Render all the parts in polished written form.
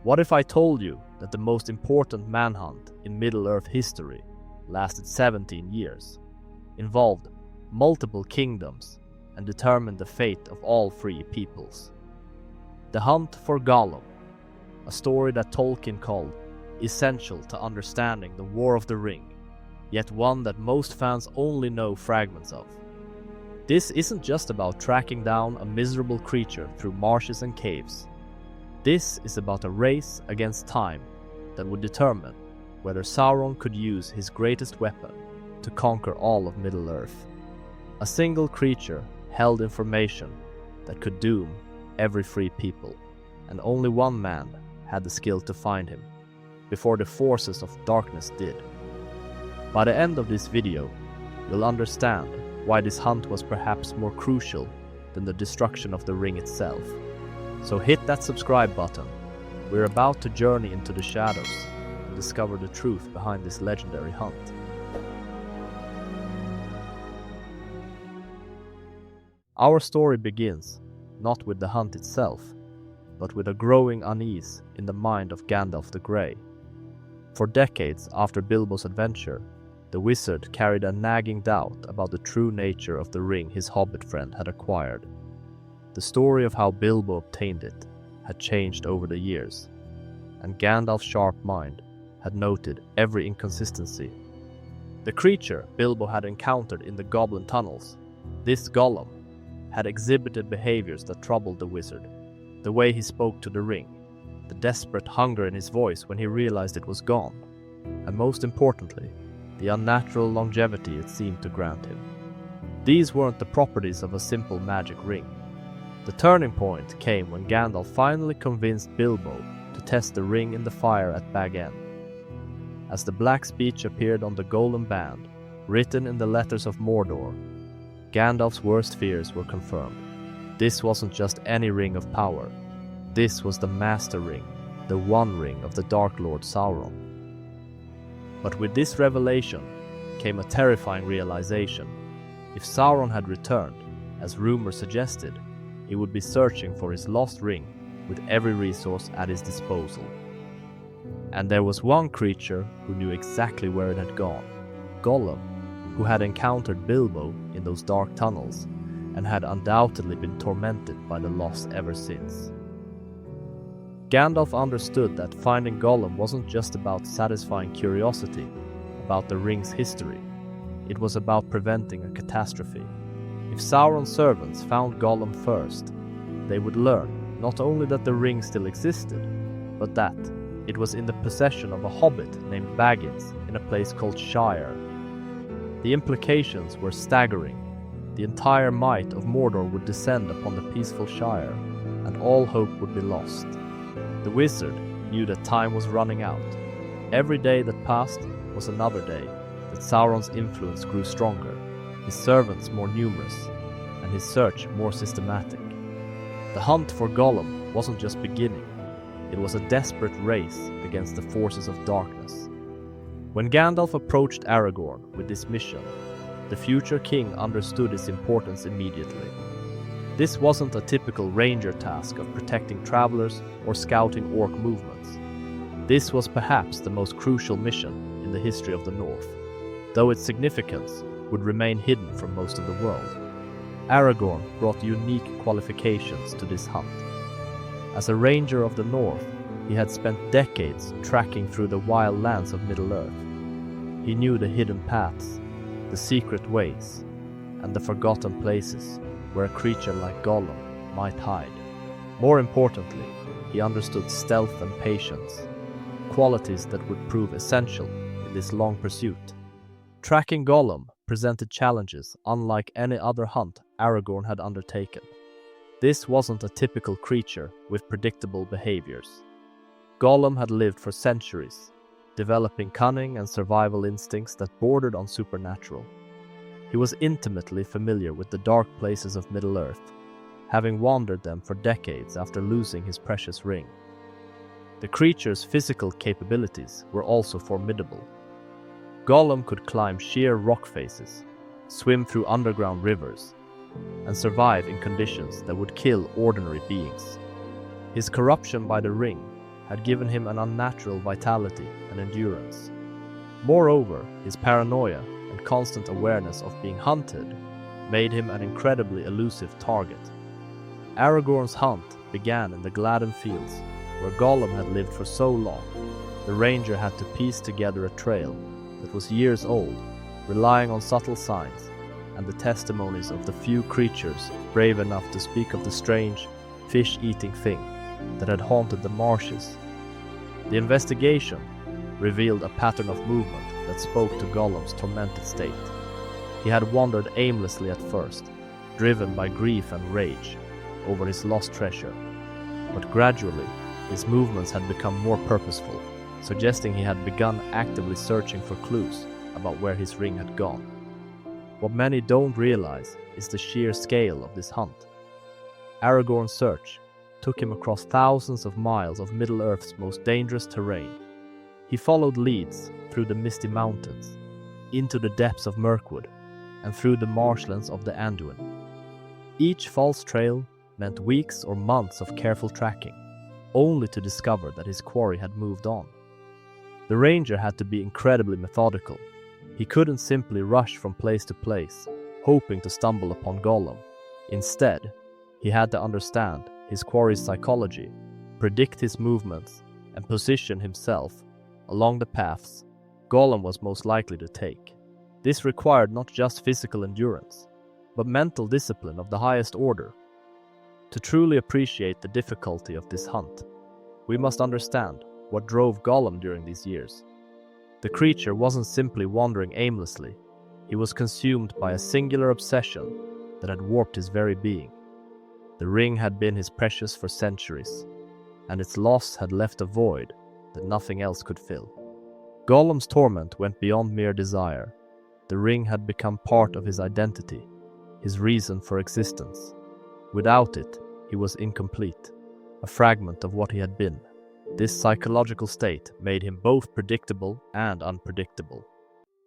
What if I told you that the most important manhunt in Middle-earth history lasted 17 years, involved multiple kingdoms, and determined the fate of all free peoples? The Hunt for Gollum, a story that Tolkien called essential to understanding the War of the Ring, yet one that most fans only know fragments of. This isn't just about tracking down a miserable creature through marshes and caves. This is about a race against time that would determine whether Sauron could use his greatest weapon to conquer all of Middle-earth. A single creature held information that could doom every free people, and only one man had the skill to find him, before the forces of darkness did. By the end of this video, you'll understand why this hunt was perhaps more crucial than the destruction of the ring itself. So hit that subscribe button. We're about to journey into the shadows and discover the truth behind this legendary hunt. Our story begins not with the hunt itself, but with a growing unease in the mind of Gandalf the Grey. For decades after Bilbo's adventure, the wizard carried a nagging doubt about the true nature of the ring his hobbit friend had acquired. The story of how Bilbo obtained it had changed over the years, and Gandalf's sharp mind had noted every inconsistency. The creature Bilbo had encountered in the goblin tunnels, this Gollum, had exhibited behaviors that troubled the wizard. The way he spoke to the ring, the desperate hunger in his voice when he realized it was gone, and most importantly, the unnatural longevity it seemed to grant him. These weren't the properties of a simple magic ring. The turning point came when Gandalf finally convinced Bilbo to test the ring in the fire at Bag End. As the black speech appeared on the Gollum band, written in the letters of Mordor, Gandalf's worst fears were confirmed. This wasn't just any ring of power. This was the Master Ring, the One Ring of the Dark Lord Sauron. But with this revelation came a terrifying realization. If Sauron had returned, as rumor suggested, he would be searching for his lost ring with every resource at his disposal. And there was one creature who knew exactly where it had gone, Gollum, who had encountered Bilbo in those dark tunnels and had undoubtedly been tormented by the loss ever since. Gandalf understood that finding Gollum wasn't just about satisfying curiosity about the ring's history. It was about preventing a catastrophe. If Sauron's servants found Gollum first, they would learn not only that the ring still existed, but that it was in the possession of a hobbit named Baggins in a place called Shire. The implications were staggering. The entire might of Mordor would descend upon the peaceful Shire, and all hope would be lost. The wizard knew that time was running out. Every day that passed was another day that Sauron's influence grew stronger, his servants more numerous, and his search more systematic. The hunt for Gollum wasn't just beginning, it was a desperate race against the forces of darkness. When Gandalf approached Aragorn with this mission, the future king understood its importance immediately. This wasn't a typical ranger task of protecting travelers or scouting orc movements. This was perhaps the most crucial mission in the history of the North, though its significance would remain hidden from most of the world. Aragorn brought unique qualifications to this hunt. As a ranger of the North, he had spent decades tracking through the wild lands of Middle-earth. He knew the hidden paths, the secret ways, and the forgotten places where a creature like Gollum might hide. More importantly, he understood stealth and patience, qualities that would prove essential in this long pursuit. Tracking Gollum presented challenges unlike any other hunt Aragorn had undertaken. This wasn't a typical creature with predictable behaviors. Gollum had lived for centuries, developing cunning and survival instincts that bordered on supernatural. He was intimately familiar with the dark places of Middle-earth, having wandered them for decades after losing his precious ring. The creature's physical capabilities were also formidable. Gollum could climb sheer rock faces, swim through underground rivers, and survive in conditions that would kill ordinary beings. His corruption by the ring had given him an unnatural vitality and endurance. Moreover, his paranoia and constant awareness of being hunted made him an incredibly elusive target. Aragorn's hunt began in the Gladden Fields, where Gollum had lived for so long. The ranger had to piece together a trail that was years old, relying on subtle signs and the testimonies of the few creatures brave enough to speak of the strange, fish-eating thing that had haunted the marshes. The investigation revealed a pattern of movement that spoke to Gollum's tormented state. He had wandered aimlessly at first, driven by grief and rage over his lost treasure, but gradually his movements had become more purposeful, suggesting he had begun actively searching for clues about where his ring had gone. What many don't realize is the sheer scale of this hunt. Aragorn's search took him across thousands of miles of Middle-earth's most dangerous terrain. He followed leads through the misty mountains, into the depths of Mirkwood, and through the marshlands of the Anduin. Each false trail meant weeks or months of careful tracking, only to discover that his quarry had moved on. The ranger had to be incredibly methodical. He couldn't simply rush from place to place, hoping to stumble upon Gollum. Instead, he had to understand his quarry's psychology, predict his movements, and position himself along the paths Gollum was most likely to take. This required not just physical endurance, but mental discipline of the highest order. To truly appreciate the difficulty of this hunt, we must understand what drove Gollum during these years. The creature wasn't simply wandering aimlessly, he was consumed by a singular obsession that had warped his very being. The ring had been his precious for centuries, and its loss had left a void that nothing else could fill. Gollum's torment went beyond mere desire. The ring had become part of his identity, his reason for existence. Without it, he was incomplete, a fragment of what he had been. This psychological state made him both predictable and unpredictable.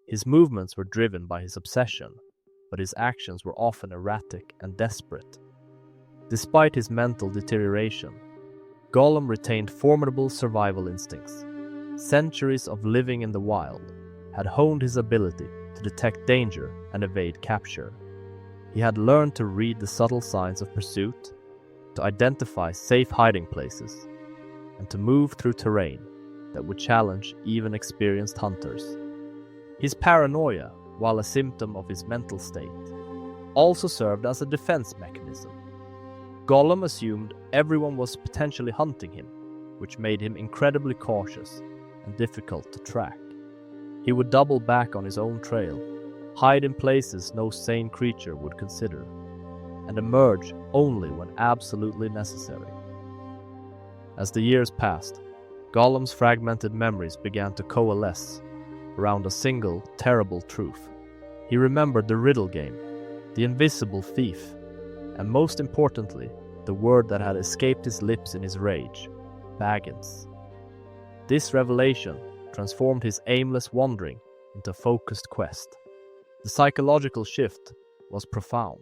His movements were driven by his obsession, but his actions were often erratic and desperate. Despite his mental deterioration, Gollum retained formidable survival instincts. Centuries of living in the wild had honed his ability to detect danger and evade capture. He had learned to read the subtle signs of pursuit, to identify safe hiding places, and to move through terrain that would challenge even experienced hunters. His paranoia, while a symptom of his mental state, also served as a defense mechanism. Gollum assumed everyone was potentially hunting him, which made him incredibly cautious and difficult to track. He would double back on his own trail, hide in places no sane creature would consider, and emerge only when absolutely necessary. As the years passed, Gollum's fragmented memories began to coalesce around a single, terrible truth. He remembered the riddle game, the invisible thief, and most importantly, the word that had escaped his lips in his rage, Baggins. This revelation transformed his aimless wandering into a focused quest. The psychological shift was profound.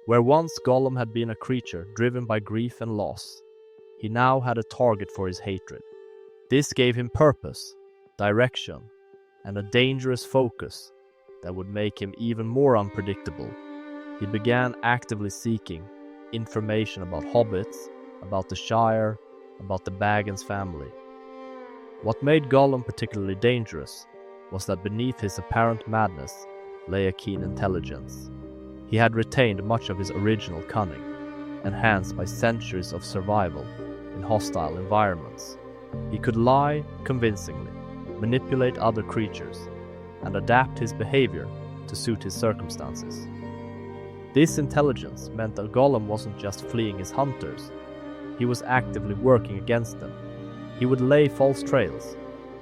Where once Gollum had been a creature driven by grief and loss, he now had a target for his hatred. This gave him purpose, direction, and a dangerous focus that would make him even more unpredictable. He began actively seeking information about hobbits, about the Shire, about the Baggins family. What made Gollum particularly dangerous was that beneath his apparent madness lay a keen intelligence. He had retained much of his original cunning, enhanced by centuries of survival in hostile environments. He could lie convincingly, manipulate other creatures, and adapt his behavior to suit his circumstances. This intelligence meant that Gollum wasn't just fleeing his hunters, he was actively working against them. He would lay false trails,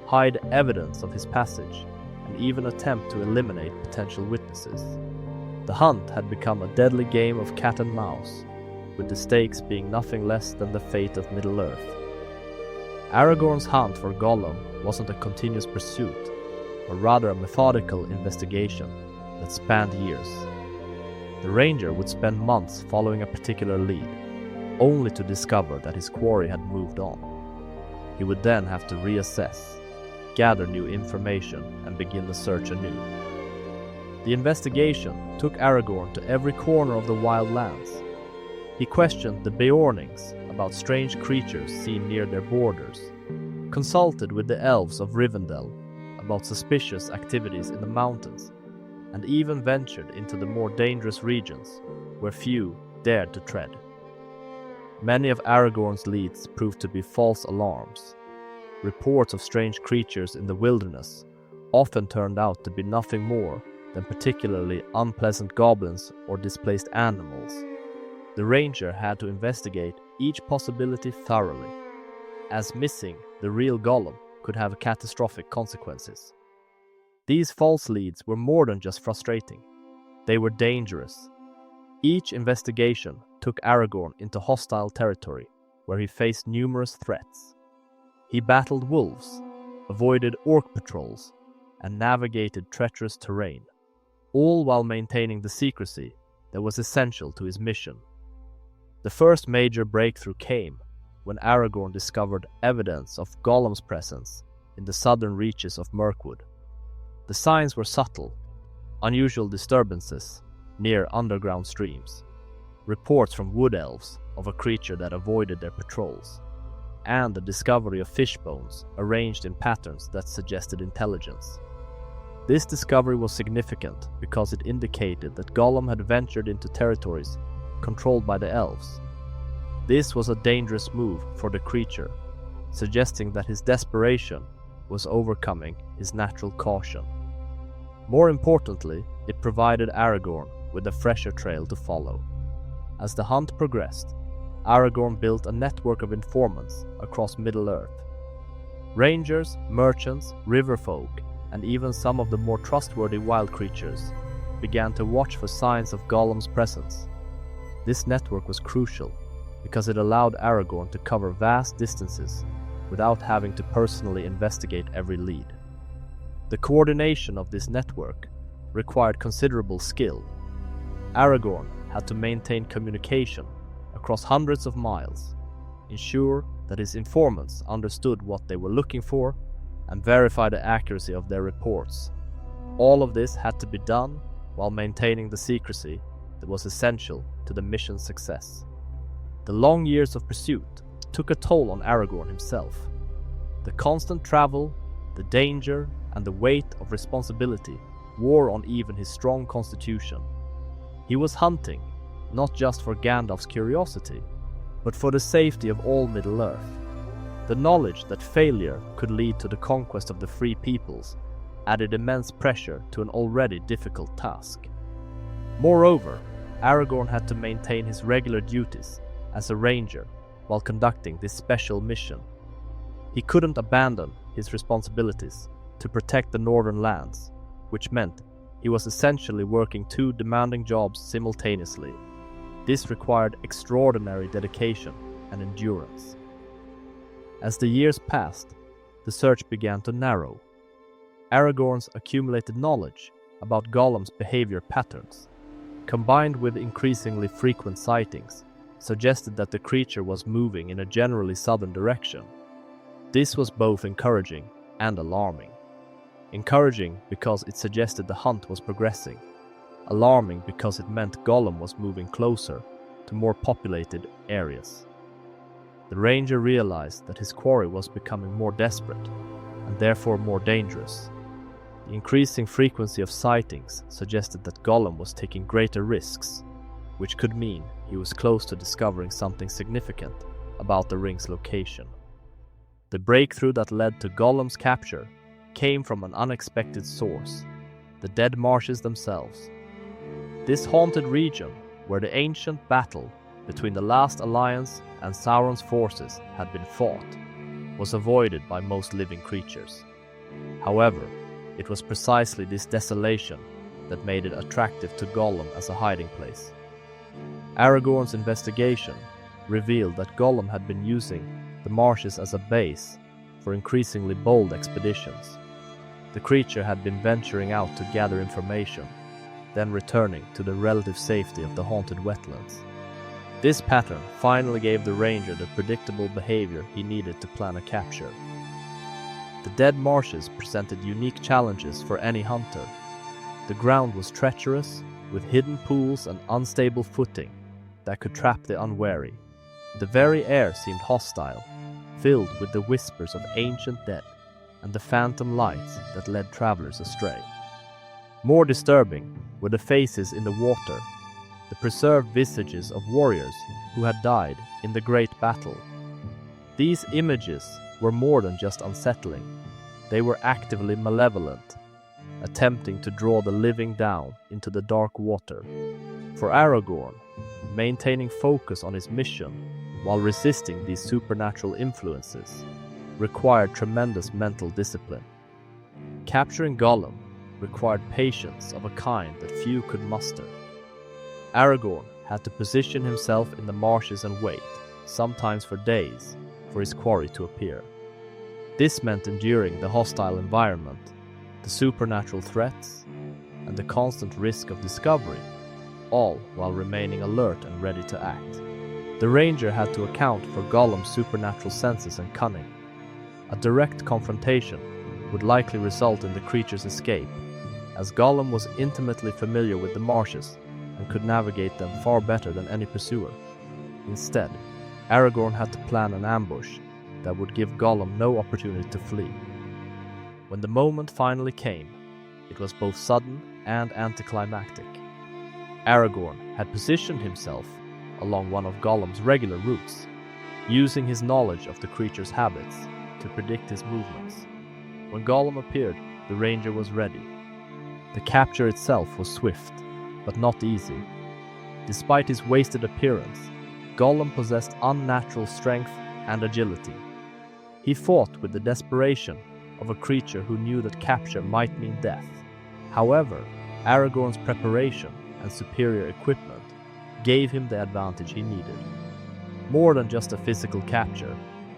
hide evidence of his passage, and even attempt to eliminate potential witnesses. The hunt had become a deadly game of cat and mouse, with the stakes being nothing less than the fate of Middle-earth. Aragorn's hunt for Gollum wasn't a continuous pursuit, but rather a methodical investigation that spanned years. The ranger would spend months following a particular lead, only to discover that his quarry had moved on. He would then have to reassess, gather new information, and begin the search anew. The investigation took Aragorn to every corner of the wild lands. He questioned the Beornings about strange creatures seen near their borders, consulted with the elves of Rivendell about suspicious activities in the mountains, and even ventured into the more dangerous regions where few dared to tread. Many of Aragorn's leads proved to be false alarms. Reports of strange creatures in the wilderness often turned out to be nothing more than particularly unpleasant goblins or displaced animals. The ranger had to investigate each possibility thoroughly, as missing the real Gollum could have catastrophic consequences. These false leads were more than just frustrating. They were dangerous. Each investigation took Aragorn into hostile territory, where he faced numerous threats. He battled wolves, avoided orc patrols, and navigated treacherous terrain, all while maintaining the secrecy that was essential to his mission. The first major breakthrough came when Aragorn discovered evidence of Gollum's presence in the southern reaches of Mirkwood. The signs were subtle: unusual disturbances near underground streams, reports from wood elves of a creature that avoided their patrols, and the discovery of fish bones arranged in patterns that suggested intelligence. This discovery was significant because it indicated that Gollum had ventured into territories controlled by the elves. This was a dangerous move for the creature, suggesting that his desperation was overcoming his natural caution. More importantly, it provided Aragorn with a fresher trail to follow. As the hunt progressed, Aragorn built a network of informants across Middle-earth. Rangers, merchants, riverfolk, and even some of the more trustworthy wild creatures began to watch for signs of Gollum's presence. This network was crucial because it allowed Aragorn to cover vast distances without having to personally investigate every lead. The coordination of this network required considerable skill. Aragorn had to maintain communication across hundreds of miles, ensure that his informants understood what they were looking for, and verify the accuracy of their reports. All of this had to be done while maintaining the secrecy that was essential to the mission's success. The long years of pursuit took a toll on Aragorn himself. The constant travel, the danger, and the weight of responsibility wore on even his strong constitution. He was hunting, not just for Gandalf's curiosity, but for the safety of all Middle-earth. The knowledge that failure could lead to the conquest of the free peoples added immense pressure to an already difficult task. Moreover, Aragorn had to maintain his regular duties as a ranger while conducting this special mission. He couldn't abandon his responsibilities to protect the northern lands, which meant he was essentially working two demanding jobs simultaneously. This required extraordinary dedication and endurance. As the years passed, the search began to narrow. Aragorn's accumulated knowledge about Gollum's behavior patterns, combined with increasingly frequent sightings, suggested that the creature was moving in a generally southern direction. This was both encouraging and alarming. Encouraging because it suggested the hunt was progressing. Alarming because it meant Gollum was moving closer to more populated areas. The ranger realized that his quarry was becoming more desperate and therefore more dangerous. The increasing frequency of sightings suggested that Gollum was taking greater risks, which could mean he was close to discovering something significant about the ring's location. The breakthrough that led to Gollum's capture came from an unexpected source: the Dead Marshes themselves. This haunted region, where the ancient battle between the Last Alliance and Sauron's forces had been fought, was avoided by most living creatures. However, it was precisely this desolation that made it attractive to Gollum as a hiding place. Aragorn's investigation revealed that Gollum had been using the marshes as a base for increasingly bold expeditions. The creature had been venturing out to gather information, then returning to the relative safety of the haunted wetlands. This pattern finally gave the ranger the predictable behavior he needed to plan a capture. The dead marshes presented unique challenges for any hunter. The ground was treacherous, with hidden pools and unstable footing that could trap the unwary. The very air seemed hostile, filled with the whispers of ancient dead and the phantom lights that led travelers astray. More disturbing were the faces in the water, the preserved visages of warriors who had died in the great battle. These images were more than just unsettling. They were actively malevolent, attempting to draw the living down into the dark water. For Aragorn, maintaining focus on his mission while resisting these supernatural influences required tremendous mental discipline. Capturing Gollum required patience of a kind that few could muster. Aragorn had to position himself in the marshes and wait, sometimes for days, for his quarry to appear. This meant enduring the hostile environment, the supernatural threats, and the constant risk of discovery, all while remaining alert and ready to act. The ranger had to account for Gollum's supernatural senses and cunning. A direct confrontation would likely result in the creature's escape, as Gollum was intimately familiar with the marshes and could navigate them far better than any pursuer. Instead, Aragorn had to plan an ambush that would give Gollum no opportunity to flee. When the moment finally came, it was both sudden and anticlimactic. Aragorn had positioned himself along one of Gollum's regular routes, using his knowledge of the creature's habits to predict his movements. When Gollum appeared, the ranger was ready. The capture itself was swift, but not easy. Despite his wasted appearance, Gollum possessed unnatural strength and agility. He fought with the desperation of a creature who knew that capture might mean death. However, Aragorn's preparation and superior equipment gave him the advantage he needed. More than just a physical capture,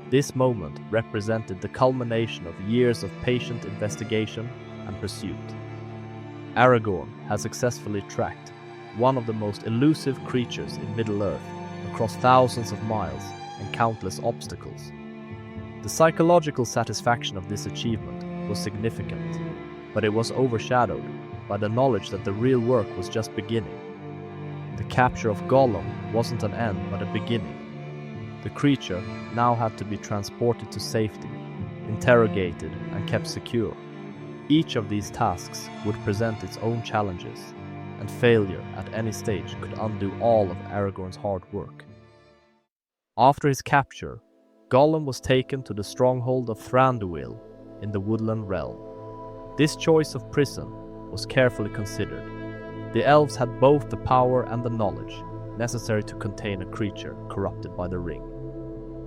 this moment represented the culmination of years of patient investigation and pursuit. Aragorn had successfully tracked one of the most elusive creatures in Middle-earth across thousands of miles and countless obstacles. The psychological satisfaction of this achievement was significant, but it was overshadowed by the knowledge that the real work was just beginning. The capture of Gollum wasn't an end but a beginning. The creature now had to be transported to safety, interrogated and kept secure. Each of these tasks would present its own challenges, and failure at any stage could undo all of Aragorn's hard work. After his capture, Gollum was taken to the stronghold of Thranduil in the Woodland Realm. This choice of prison was carefully considered. The elves had both the power and the knowledge necessary to contain a creature corrupted by the ring.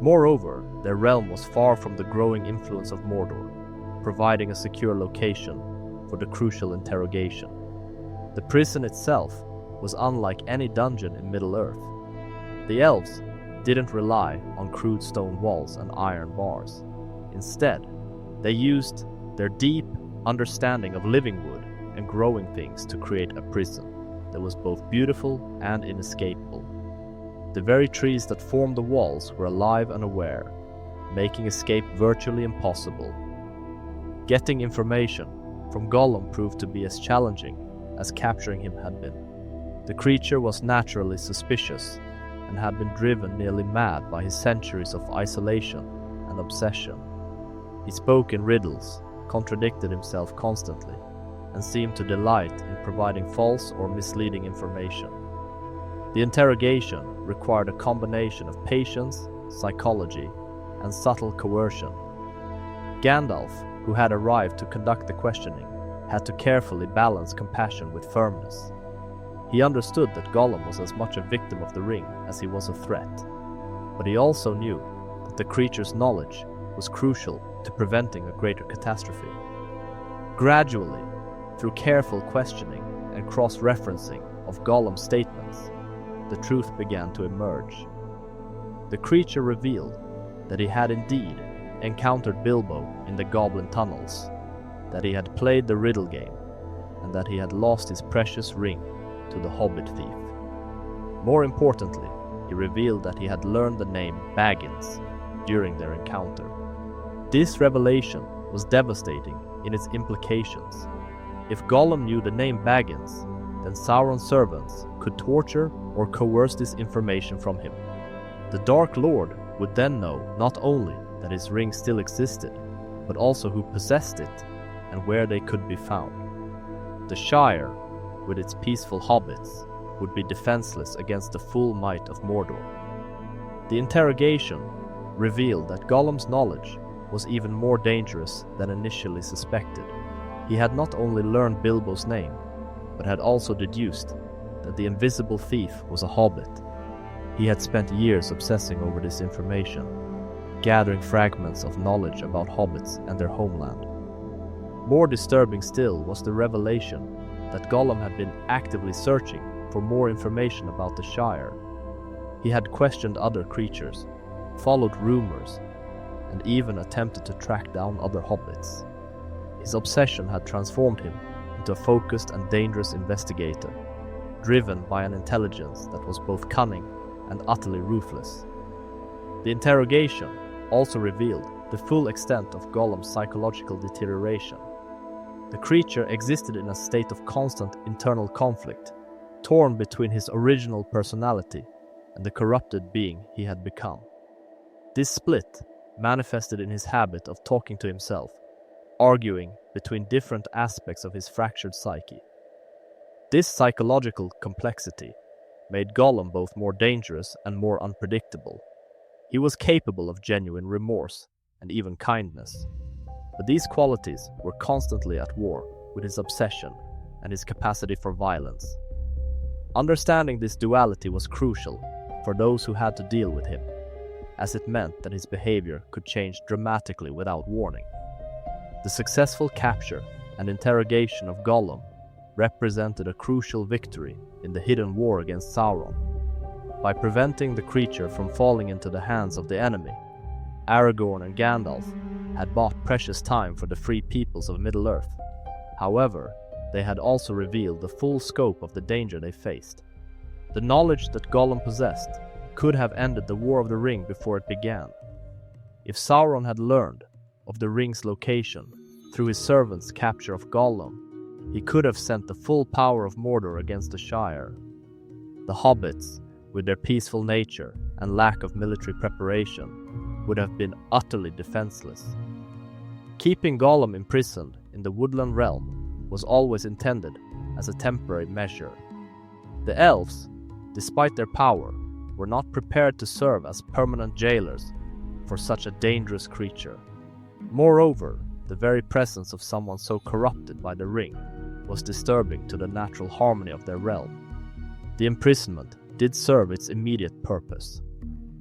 Moreover, their realm was far from the growing influence of Mordor, providing a secure location for the crucial interrogation. The prison itself was unlike any dungeon in Middle-earth. The elves didn't rely on crude stone walls and iron bars. Instead, they used their deep understanding of living wood and growing things to create a prison that was both beautiful and inescapable. The very trees that formed the walls were alive and aware, making escape virtually impossible. Getting information from Gollum proved to be as challenging as capturing him had been. The creature was naturally suspicious and had been driven nearly mad by his centuries of isolation and obsession. He spoke in riddles, contradicted himself constantly, and seemed to delight in providing false or misleading information. The interrogation required a combination of patience, psychology, and subtle coercion. Gandalf, who had arrived to conduct the questioning, had to carefully balance compassion with firmness. He understood that Gollum was as much a victim of the ring as he was a threat, but he also knew that the creature's knowledge was crucial to preventing a greater catastrophe. Gradually, through careful questioning and cross-referencing of Gollum's statements, the truth began to emerge. The creature revealed that he had indeed encountered Bilbo in the Goblin tunnels, that he had played the riddle game, and that he had lost his precious ring to the Hobbit thief. More importantly, he revealed that he had learned the name Baggins during their encounter. This revelation was devastating in its implications. If Gollum knew the name Baggins, then Sauron's servants could torture or coerce this information from him. The Dark Lord would then know not only that his ring still existed, but also who possessed it and where they could be found. The Shire, with its peaceful hobbits, would be defenseless against the full might of Mordor. The interrogation revealed that Gollum's knowledge was even more dangerous than initially suspected. He had not only learned Bilbo's name, but had also deduced that the invisible thief was a hobbit. He had spent years obsessing over this information, gathering fragments of knowledge about hobbits and their homeland. More disturbing still was the revelation that Gollum had been actively searching for more information about the Shire. He had questioned other creatures, followed rumors, and even attempted to track down other hobbits. His obsession had transformed him into a focused and dangerous investigator, driven by an intelligence that was both cunning and utterly ruthless. The interrogation also revealed the full extent of Gollum's psychological deterioration. The creature existed in a state of constant internal conflict, torn between his original personality and the corrupted being he had become. This split manifested in his habit of talking to himself, arguing between different aspects of his fractured psyche. This psychological complexity made Gollum both more dangerous and more unpredictable. He was capable of genuine remorse and even kindness, but these qualities were constantly at war with his obsession and his capacity for violence. Understanding this duality was crucial for those who had to deal with him, as it meant that his behavior could change dramatically without warning. The successful capture and interrogation of Gollum represented a crucial victory in the hidden war against Sauron. By preventing the creature from falling into the hands of the enemy, Aragorn and Gandalf had bought precious time for the free peoples of Middle-earth. However, they had also revealed the full scope of the danger they faced. The knowledge that Gollum possessed could have ended the War of the Ring before it began. If Sauron had learned of the ring's location through his servant's capture of Gollum, he could have sent the full power of Mordor against the Shire. The hobbits, with their peaceful nature and lack of military preparation, would have been utterly defenseless. Keeping Gollum imprisoned in the woodland realm was always intended as a temporary measure. The elves, despite their power, were not prepared to serve as permanent jailers for such a dangerous creature. Moreover, the very presence of someone so corrupted by the ring was disturbing to the natural harmony of their realm. The imprisonment did serve its immediate purpose.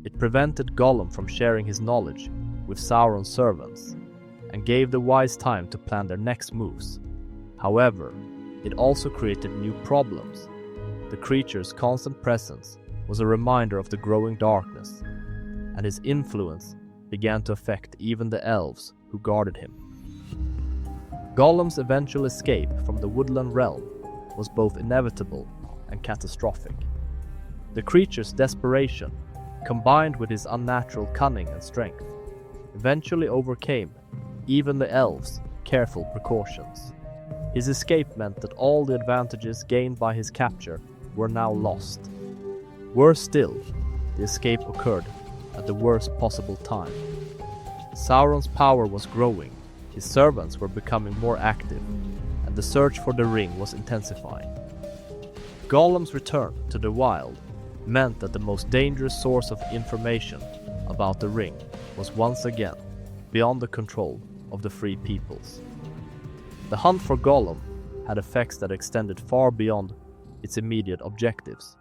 It prevented Gollum from sharing his knowledge with Sauron's servants, and gave the wise time to plan their next moves. However, it also created new problems. The creature's constant presence was a reminder of the growing darkness, and his influence began to affect even the elves who guarded him. Gollum's eventual escape from the woodland realm was both inevitable and catastrophic. The creature's desperation, combined with his unnatural cunning and strength, eventually overcame even the elves' careful precautions. His escape meant that all the advantages gained by his capture were now lost. Worse still, the escape occurred at the worst possible time. Sauron's power was growing, his servants were becoming more active, and the search for the ring was intensifying. Gollum's return to the wild meant that the most dangerous source of information about the ring was once again beyond the control of the free peoples. The hunt for Gollum had effects that extended far beyond its immediate objectives.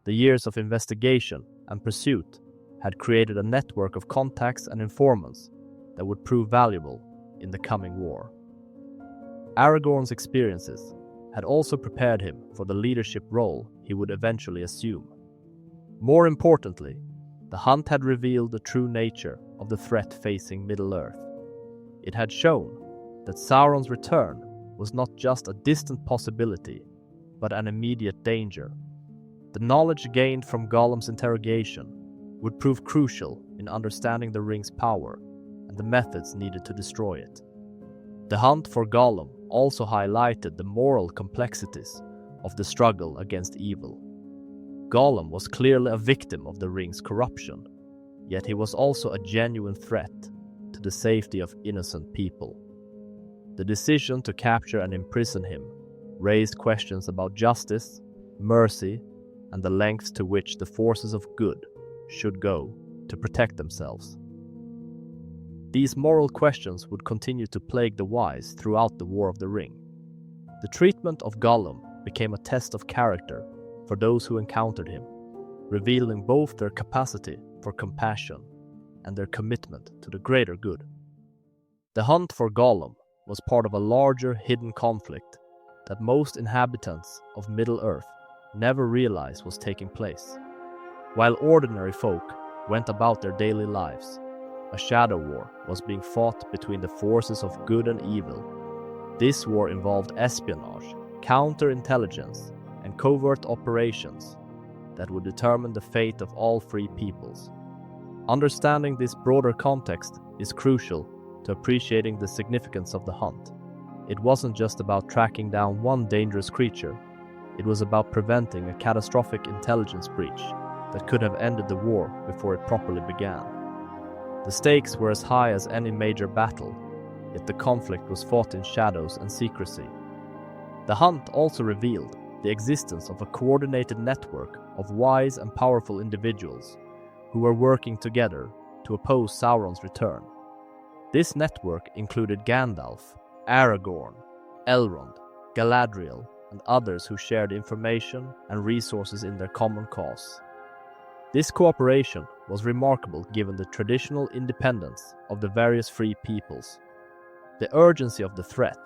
The years of investigation and pursuit had created a network of contacts and informants that would prove valuable in the coming war. Aragorn's experiences had also prepared him for the leadership role he would eventually assume. More importantly, the hunt had revealed the true nature of the threat facing Middle-earth. It had shown that Sauron's return was not just a distant possibility, but an immediate danger. The knowledge gained from Gollum's interrogation would prove crucial in understanding the ring's power and the methods needed to destroy it. The hunt for Gollum also highlighted the moral complexities of the struggle against evil. Gollum was clearly a victim of the ring's corruption, yet he was also a genuine threat to the safety of innocent people. The decision to capture and imprison him raised questions about justice, mercy, and the lengths to which the forces of good should go to protect themselves. These moral questions would continue to plague the wise throughout the War of the Ring. The treatment of Gollum became a test of character for those who encountered him, revealing both their capacity for compassion and their commitment to the greater good. The hunt for Gollum was part of a larger hidden conflict that most inhabitants of Middle-earth never realized was taking place. While ordinary folk went about their daily lives, a shadow war was being fought between the forces of good and evil. This war involved espionage, counterintelligence, and covert operations that would determine the fate of all free peoples. Understanding this broader context is crucial to appreciating the significance of the hunt. It wasn't just about tracking down one dangerous creature, it was about preventing a catastrophic intelligence breach that could have ended the war before it properly began. The stakes were as high as any major battle, yet the conflict was fought in shadows and secrecy. The hunt also revealed the existence of a coordinated network of wise and powerful individuals who were working together to oppose Sauron's return. This network included Gandalf, Aragorn, Elrond, Galadriel, and others who shared information and resources in their common cause. This cooperation was remarkable given the traditional independence of the various free peoples. The urgency of the threat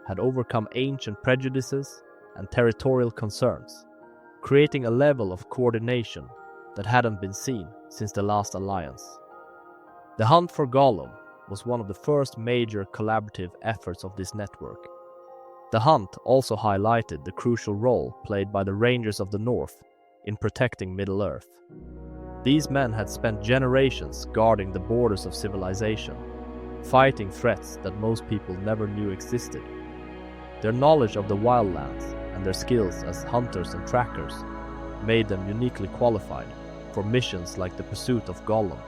had overcome ancient prejudices and territorial concerns, creating a level of coordination that hadn't been seen since the last alliance. The hunt for Gollum was one of the first major collaborative efforts of this network. The hunt also highlighted the crucial role played by the Rangers of the North in protecting Middle-earth. These men had spent generations guarding the borders of civilization, fighting threats that most people never knew existed. Their knowledge of the wildlands and their skills as hunters and trackers made them uniquely qualified for missions like the pursuit of Gollum.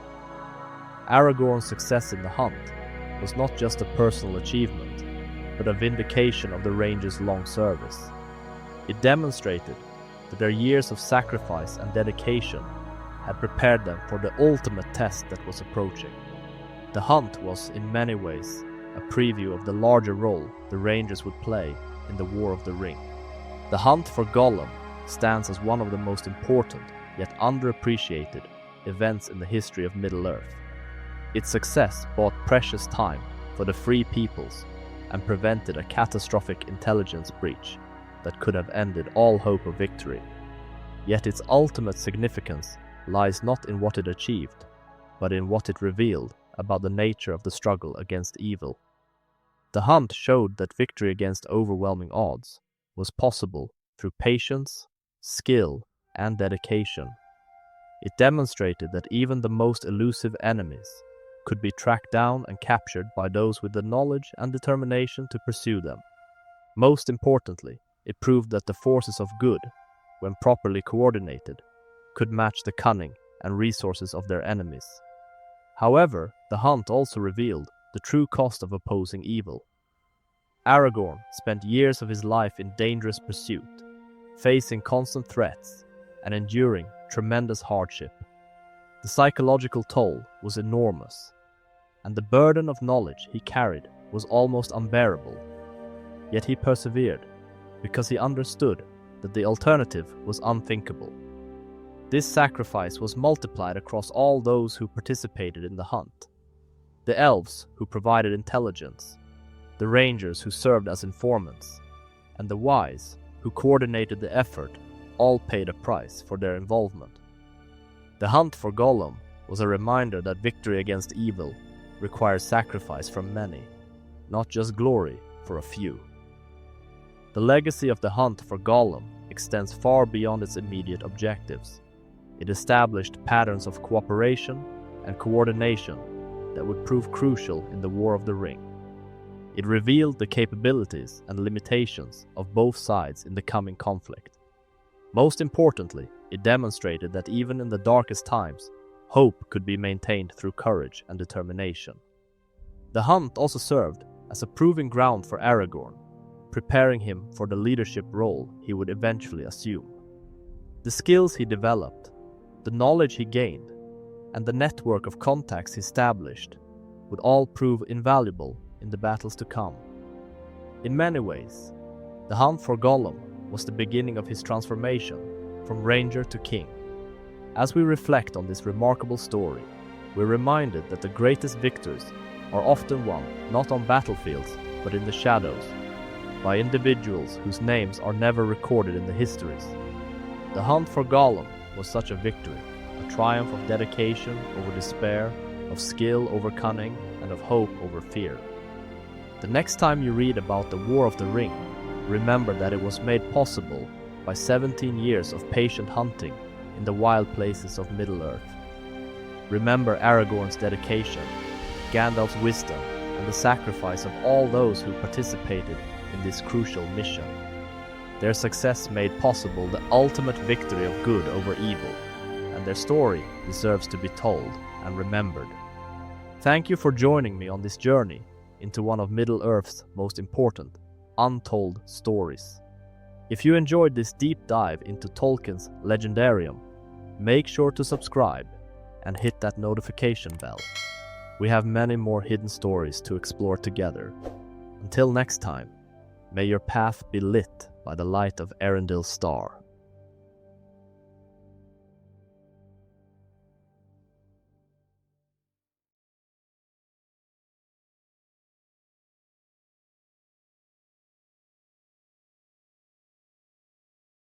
Aragorn's success in the hunt was not just a personal achievement, but a vindication of the Rangers' long service. It demonstrated that their years of sacrifice and dedication had prepared them for the ultimate test that was approaching. The hunt was, in many ways, a preview of the larger role the Rangers would play in the War of the Ring. The hunt for Gollum stands as one of the most important, yet underappreciated, events in the history of Middle-earth. Its success bought precious time for the free peoples and prevented a catastrophic intelligence breach that could have ended all hope of victory. Yet its ultimate significance lies not in what it achieved, but in what it revealed about the nature of the struggle against evil. The hunt showed that victory against overwhelming odds was possible through patience, skill, and dedication. It demonstrated that even the most elusive enemies could be tracked down and captured by those with the knowledge and determination to pursue them. Most importantly, it proved that the forces of good, when properly coordinated, could match the cunning and resources of their enemies. However, the hunt also revealed the true cost of opposing evil. Aragorn spent years of his life in dangerous pursuit, facing constant threats and enduring tremendous hardship. The psychological toll was enormous, and the burden of knowledge he carried was almost unbearable. Yet he persevered, because he understood that the alternative was unthinkable. This sacrifice was multiplied across all those who participated in the hunt. The elves who provided intelligence, the rangers who served as informants, and the wise who coordinated the effort all paid a price for their involvement. The hunt for Gollum was a reminder that victory against evil requires sacrifice from many, not just glory for a few. The legacy of the hunt for Gollum extends far beyond its immediate objectives. It established patterns of cooperation and coordination that would prove crucial in the War of the Ring. It revealed the capabilities and limitations of both sides in the coming conflict. Most importantly, it demonstrated that even in the darkest times, hope could be maintained through courage and determination. The hunt also served as a proving ground for Aragorn, preparing him for the leadership role he would eventually assume. The skills he developed, the knowledge he gained, and the network of contacts he established would all prove invaluable in the battles to come. In many ways, the hunt for Gollum was the beginning of his transformation from ranger to king. As we reflect on this remarkable story, we're reminded that the greatest victories are often won not on battlefields but in the shadows, by individuals whose names are never recorded in the histories. The hunt for Gollum was such a victory, a triumph of dedication over despair, of skill over cunning, and of hope over fear. The next time you read about the War of the Ring, remember that it was made possible by 17 years of patient hunting in the wild places of Middle-earth. Remember Aragorn's dedication, Gandalf's wisdom, and the sacrifice of all those who participated in this crucial mission. Their success made possible the ultimate victory of good over evil, and their story deserves to be told and remembered. Thank you for joining me on this journey into one of Middle-earth's most important, untold stories. If you enjoyed this deep dive into Tolkien's legendarium, make sure to subscribe and hit that notification bell. We have many more hidden stories to explore together. Until next time, may your path be lit by the light of Arendil's star.